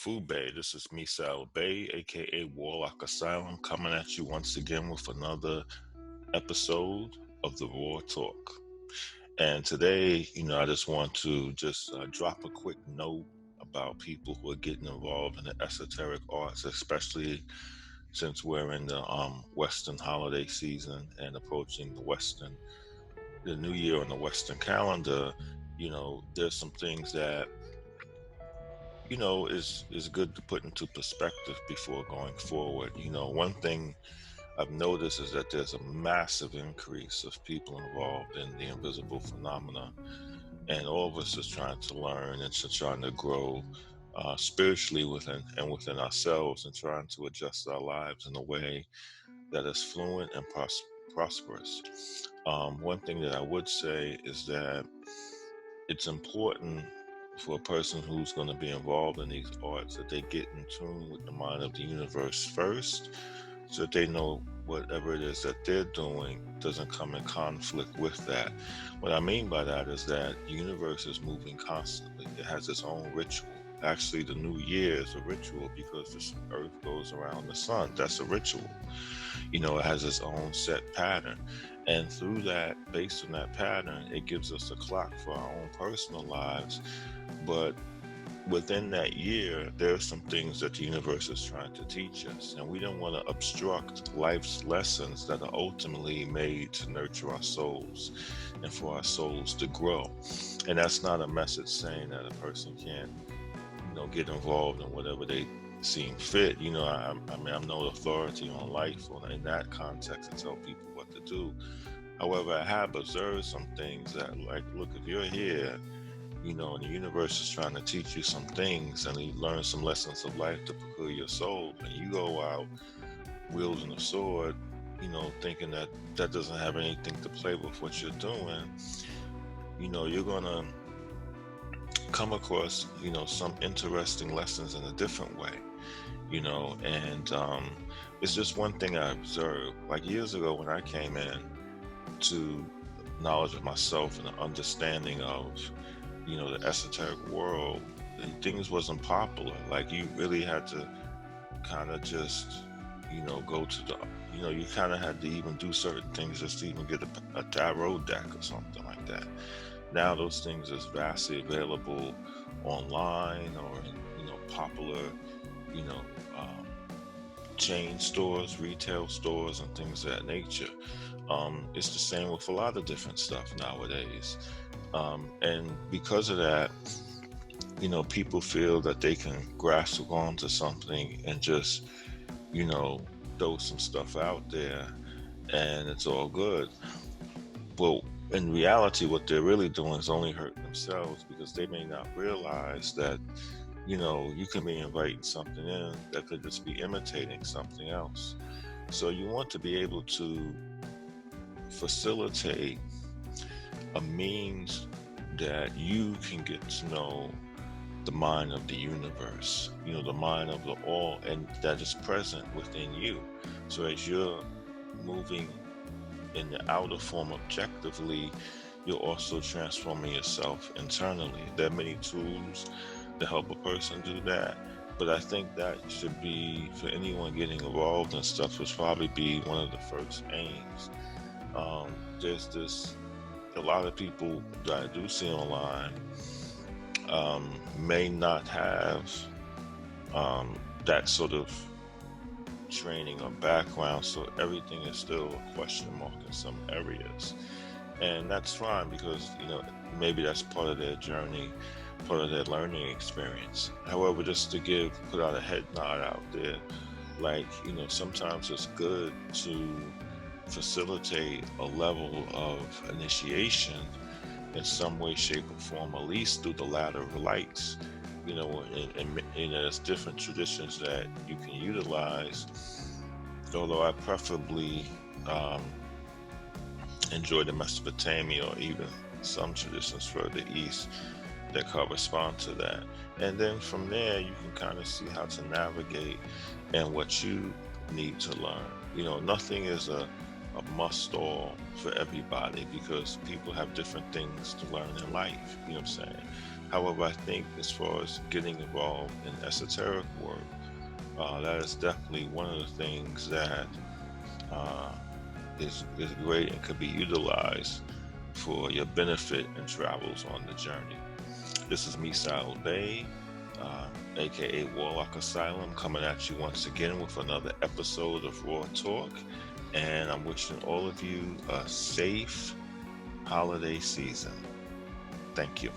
Fube. This is Misal Bay, aka Warlock Asylum, coming at you once again with another episode of the Raw Talk. And today, I just want to just drop a quick note about people who are getting involved in the esoteric arts, especially since we're in the Western holiday season and approaching the New Year on the Western calendar. There's some things that is good to put into perspective before going forward. One thing I've noticed is that there's a massive increase of people involved in the invisible phenomena, and all of us is trying to learn and trying to grow spiritually within ourselves, and trying to adjust our lives in a way that is fluent and prosperous. One thing that I would say is that it's important for a person who's going to be involved in these arts that they get in tune with the mind of the universe first, so that they know whatever it is that they're doing doesn't come in conflict with that. What I mean by that is that the universe is moving constantly. It has its own ritual. Actually, the new year is a ritual because the earth goes around the sun. That's a ritual. It has its own set pattern. And through that, based on that pattern, it gives us a clock for our own personal lives. But within that year, there are some things that the universe is trying to teach us. And we don't want to obstruct life's lessons that are ultimately made to nurture our souls and for our souls to grow. And that's not a message saying that a person can't, get involved in whatever they seem fit. I'm no authority on life in that context to tell people what to do. However, I have observed some things that, like, look, if you're here, and the universe is trying to teach you some things, and you learn some lessons of life to prepare your soul, and you go out wielding a sword, thinking that that doesn't have anything to play with what you're doing, you're gonna come across, some interesting lessons in a different way, and it's just one thing I observed. Like years ago when I came in to knowledge of myself and the understanding of, the esoteric world, things wasn't popular. Like you really had to kind of just, go to you kind of had to even do certain things just to even get a tarot deck or something like that. Now those things is vastly available online or in, popular, you know, um, chain stores, retail stores, and things of that nature. It's the same with a lot of different stuff nowadays. And because of that, people feel that they can grasp onto something and just, you know, throw some stuff out there and it's all good. But in reality, what they're really doing is only hurting themselves, because they may not realize that, you can be inviting something in that could just be imitating something else. So you want to be able to facilitate a means that you can get to know the mind of the universe, the mind of the all, and that is present within you. So as you're moving in the outer form objectively, you're also transforming yourself internally. There are many tools to help a person do that, but I think that should be, for anyone getting involved in stuff, would probably be one of the first aims. There's this, a lot of people that I do see online may not have that sort of training or background, so everything is still a question mark in some areas, and that's fine, because maybe that's part of their journey, part of their learning experience. However, just to put out a head nod out there, like, sometimes it's good to facilitate a level of initiation in some way, shape, or form, at least through the ladder of lights. And there's different traditions that you can utilize, although I preferably enjoy the Mesopotamia, or even some traditions further east that correspond to that. And then from there, you can kind of see how to navigate and what you need to learn. Nothing is a a must all for everybody, because people have different things to learn in life. You know what I'm saying? However, I think as far as getting involved in esoteric work, that is definitely one of the things that uh, is great and could be utilized for your benefit and travels on the journey. This is Misael Bay, aka Warlock Asylum, coming at you once again with another episode of Raw Talk. And I'm wishing all of you a safe holiday season. Thank you.